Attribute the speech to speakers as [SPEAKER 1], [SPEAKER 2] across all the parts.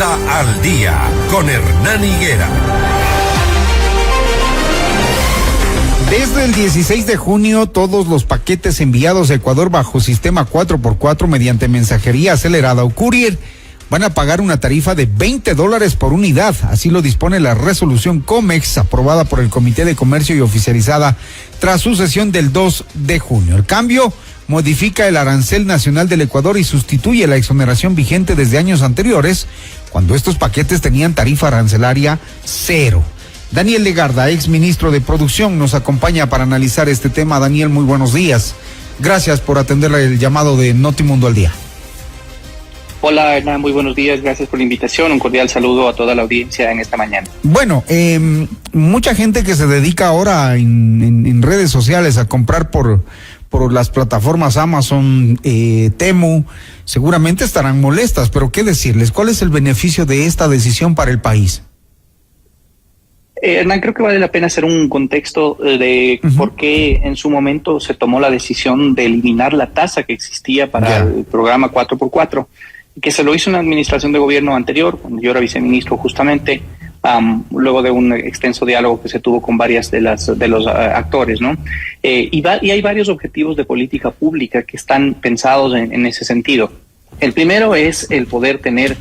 [SPEAKER 1] Ruta al Día con Hernán Higuera.
[SPEAKER 2] Desde el 16 de junio, todos los paquetes enviados a Ecuador bajo sistema 4x4 mediante mensajería acelerada o courier van a pagar una tarifa de $20 por unidad. Así lo dispone la resolución COMEX, aprobada por el Comité de Comercio y oficializada tras su sesión del 2 de junio. El cambio modifica el arancel nacional del Ecuador y sustituye la exoneración vigente desde años anteriores, cuando estos paquetes tenían tarifa arancelaria cero. Daniel Legarda, ex ministro de Producción, nos acompaña para analizar este tema. Daniel, muy buenos días. Gracias por atender el llamado de Notimundo al Día.
[SPEAKER 3] Hola, Hernán, muy buenos días. Gracias por la invitación. Un cordial saludo a toda la audiencia en esta mañana.
[SPEAKER 2] Bueno, mucha gente que se dedica ahora en redes sociales a comprar por las plataformas Amazon, Temu, seguramente estarán molestas, pero ¿qué decirles? ¿Cuál es el beneficio de esta decisión para el país?
[SPEAKER 3] Hernán, creo que vale la pena hacer un contexto de por qué en su momento se tomó la decisión de eliminar la tasa que existía para el programa 4x4, que se lo hizo una administración de gobierno anterior, cuando yo era viceministro justamente, luego de un extenso diálogo que se tuvo con varias de los actores, ¿no? Y hay varios objetivos de política pública que están pensados en ese sentido. El primero es el poder tener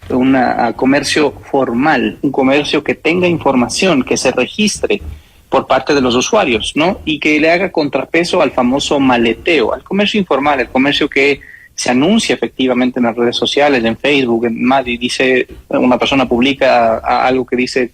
[SPEAKER 3] un comercio formal, un comercio que tenga información, que se registre por parte de los usuarios, ¿no? Y que le haga contrapeso al famoso maleteo, al comercio informal, el comercio que se anuncia efectivamente en las redes sociales, en Facebook, y dice, una persona publica algo que dice,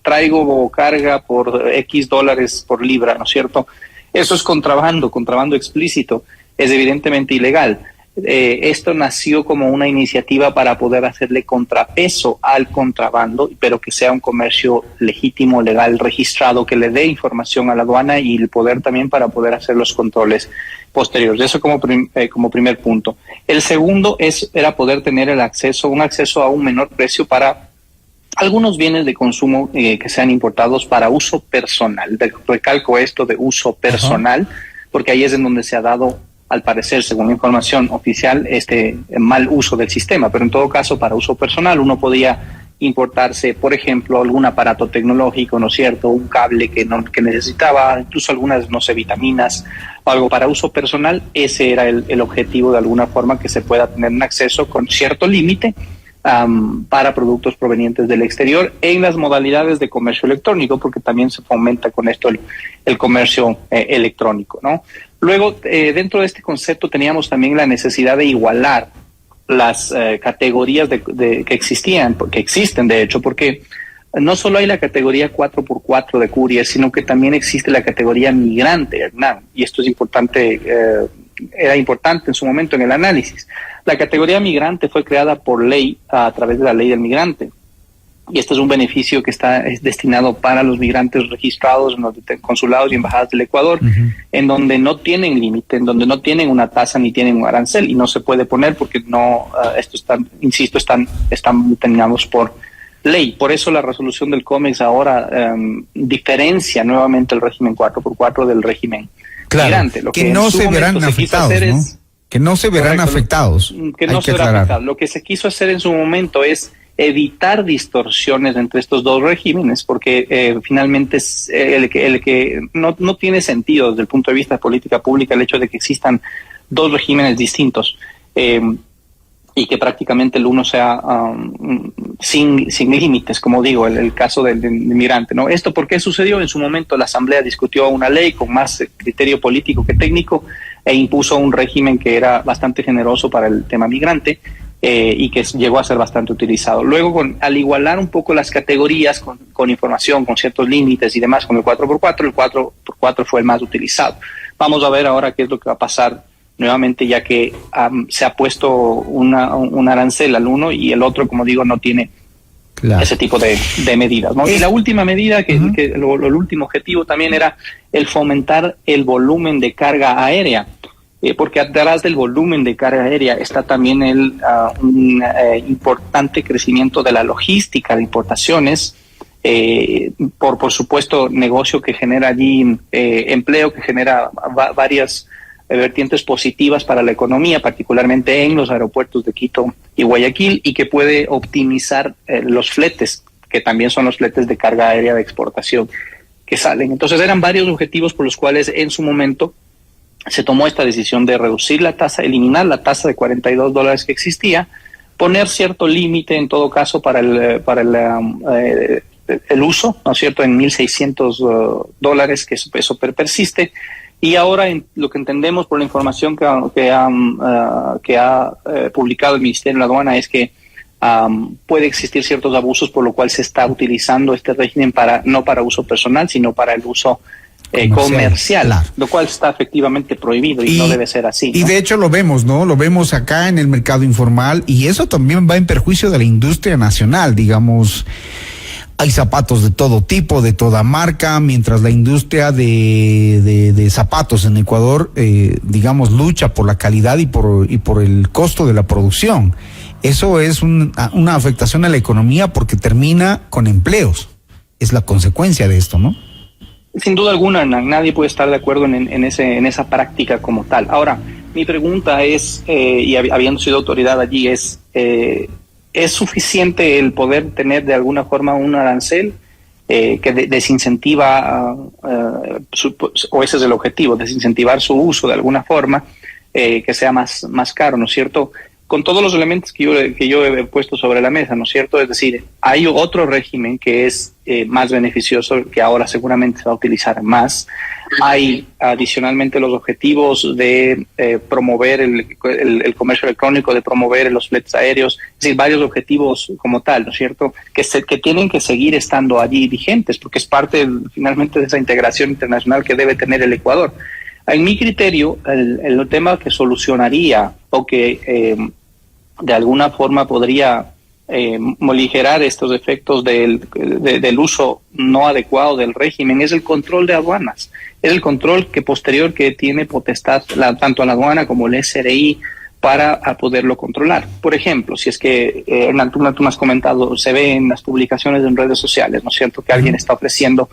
[SPEAKER 3] traigo carga por X dólares por libra, ¿no es cierto? Eso es contrabando explícito, es evidentemente ilegal. Esto nació como una iniciativa para poder hacerle contrapeso al contrabando, pero que sea un comercio legítimo, legal, registrado, que le dé información a la aduana y el poder también para poder hacer los controles posteriores. Eso como primer punto. El segundo era poder tener un acceso a un menor precio para algunos bienes de consumo que sean importados para uso personal. Recalco esto de uso personal, porque ahí es en donde se ha dado, al parecer, según la información oficial, mal uso del sistema, pero en todo caso, para uso personal, uno podía importarse, por ejemplo, algún aparato tecnológico, ¿no es cierto?, un cable que necesitaba, incluso algunas, no sé, vitaminas, o algo para uso personal. Ese era el objetivo, de alguna forma, que se pueda tener un acceso con cierto límite para productos provenientes del exterior en las modalidades de comercio electrónico, porque también se fomenta con esto el comercio electrónico, ¿no? Luego, dentro de este concepto teníamos también la necesidad de igualar las categorías que existían, porque existen de hecho, porque no solo hay la categoría 4x4 de courier, sino que también existe la categoría migrante, Hernán, y esto es importante, era importante en su momento en el análisis. La categoría migrante fue creada por ley a través de la ley del migrante. Y este es un beneficio que es destinado para los migrantes registrados en los consulados y embajadas del Ecuador, en donde no tienen límite, en donde no tienen una tasa ni tienen un arancel, y no se puede poner porque no, están determinados por ley. Por eso la resolución del COMEX ahora diferencia nuevamente el régimen 4x4 del régimen migrante. Lo
[SPEAKER 2] que no se verán afectados, ¿no? Que no se verán afectados.
[SPEAKER 3] Que no se verán afectados. Lo que se quiso hacer en su momento es evitar distorsiones entre estos dos regímenes, porque finalmente es el que no tiene sentido desde el punto de vista de política pública el hecho de que existan dos regímenes distintos y que prácticamente el uno sea sin límites, como digo, el caso del inmigrante, ¿no? ¿Esto por qué sucedió? En su momento la Asamblea discutió una ley con más criterio político que técnico e impuso un régimen que era bastante generoso para el tema migrante, y que llegó a ser bastante utilizado. Luego, al igualar un poco las categorías con información, con ciertos límites y demás, con el 4x4, el 4x4 fue el más utilizado. Vamos a ver ahora qué es lo que va a pasar nuevamente, ya que se ha puesto un arancel al uno y el otro, como digo, no tiene ese tipo de medidas, ¿no? Y la última medida, el último objetivo también era el fomentar el volumen de carga aérea. Porque atrás del volumen de carga aérea está también un importante crecimiento de la logística de importaciones, por supuesto negocio que genera allí empleo, que genera varias vertientes positivas para la economía, particularmente en los aeropuertos de Quito y Guayaquil, y que puede optimizar los fletes, que también son los fletes de carga aérea de exportación que salen. Entonces eran varios objetivos por los cuales en su momento se tomó esta decisión de reducir la tasa, eliminar la tasa de $42 que existía, poner cierto límite en todo caso para el uso, ¿no es cierto?, en $1,600, que eso persiste. Y ahora lo que entendemos por la información que ha publicado el Ministerio de la Aduana es que puede existir ciertos abusos, por lo cual se está utilizando este régimen no para uso personal, sino para el uso comercial, claro. Lo cual está efectivamente prohibido y no debe ser así, ¿no?
[SPEAKER 2] Y de hecho lo vemos, ¿no? Lo vemos acá en el mercado informal, y eso también va en perjuicio de la industria nacional, digamos. Hay zapatos de todo tipo, de toda marca, mientras la industria de zapatos en Ecuador, digamos, lucha por la calidad y por el costo de la producción. Eso es una afectación a la economía porque termina con empleos. Es la consecuencia de esto, ¿no?
[SPEAKER 3] Sin duda alguna, Hernán, nadie puede estar de acuerdo en esa práctica como tal. Ahora, mi pregunta es, y habiendo sido autoridad allí, ¿es suficiente el poder tener de alguna forma un arancel que desincentiva, o ese es el objetivo, desincentivar su uso de alguna forma, que sea más caro, ¿no es cierto? Con todos los elementos que yo he puesto sobre la mesa, ¿no es cierto? Es decir, hay otro régimen que es más beneficioso, que ahora seguramente se va a utilizar más. Hay adicionalmente los objetivos de promover el comercio electrónico, de promover los fletes aéreos, es decir, varios objetivos como tal, ¿no es cierto? Que tienen que seguir estando allí vigentes, porque es parte finalmente de esa integración internacional que debe tener el Ecuador. En mi criterio, el tema que solucionaría o que de alguna forma podría moligerar estos efectos del uso no adecuado del régimen es el control de aduanas. Es el control posterior que tiene potestad tanto la aduana como el SRI para poderlo controlar. Por ejemplo, si es que, Hernán, tú me has comentado, se ve en las publicaciones en redes sociales, ¿no es cierto?, que alguien está ofreciendo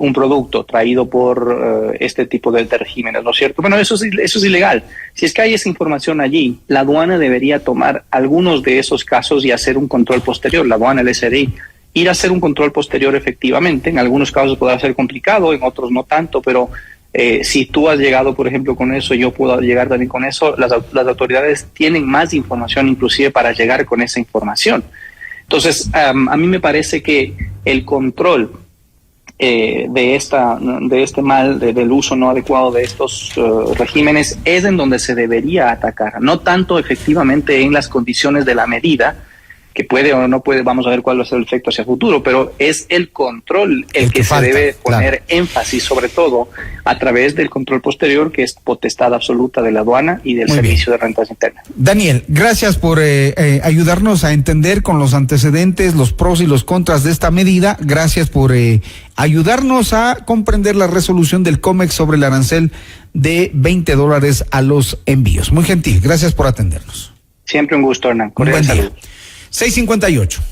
[SPEAKER 3] un producto traído por este tipo de regímenes, ¿no es cierto? Bueno, eso es ilegal. Si es que hay esa información allí, la aduana debería tomar algunos de esos casos y hacer un control posterior, la aduana, el SRI, ir a hacer un control posterior efectivamente. En algunos casos podrá ser complicado, en otros no tanto, pero si tú has llegado, por ejemplo, con eso, yo puedo llegar también con eso, las autoridades tienen más información inclusive para llegar con esa información. Entonces, a mí me parece que el control de este mal, del uso no adecuado de estos regímenes es en donde se debería atacar, no tanto efectivamente en las condiciones de la medida, que puede o no puede, vamos a ver cuál va a ser el efecto hacia el futuro, pero es el control el que falta, se debe poner énfasis, sobre todo a través del control posterior, que es potestad absoluta de la aduana y del Servicio de Rentas Internas.
[SPEAKER 2] Daniel, gracias por ayudarnos a entender con los antecedentes, los pros y los contras de esta medida. Gracias por ayudarnos a comprender la resolución del COMEX sobre el arancel de $20 a los envíos. Muy gentil, gracias por atendernos.
[SPEAKER 3] Siempre un gusto, Hernán. Cordial salud.
[SPEAKER 2] 6:58.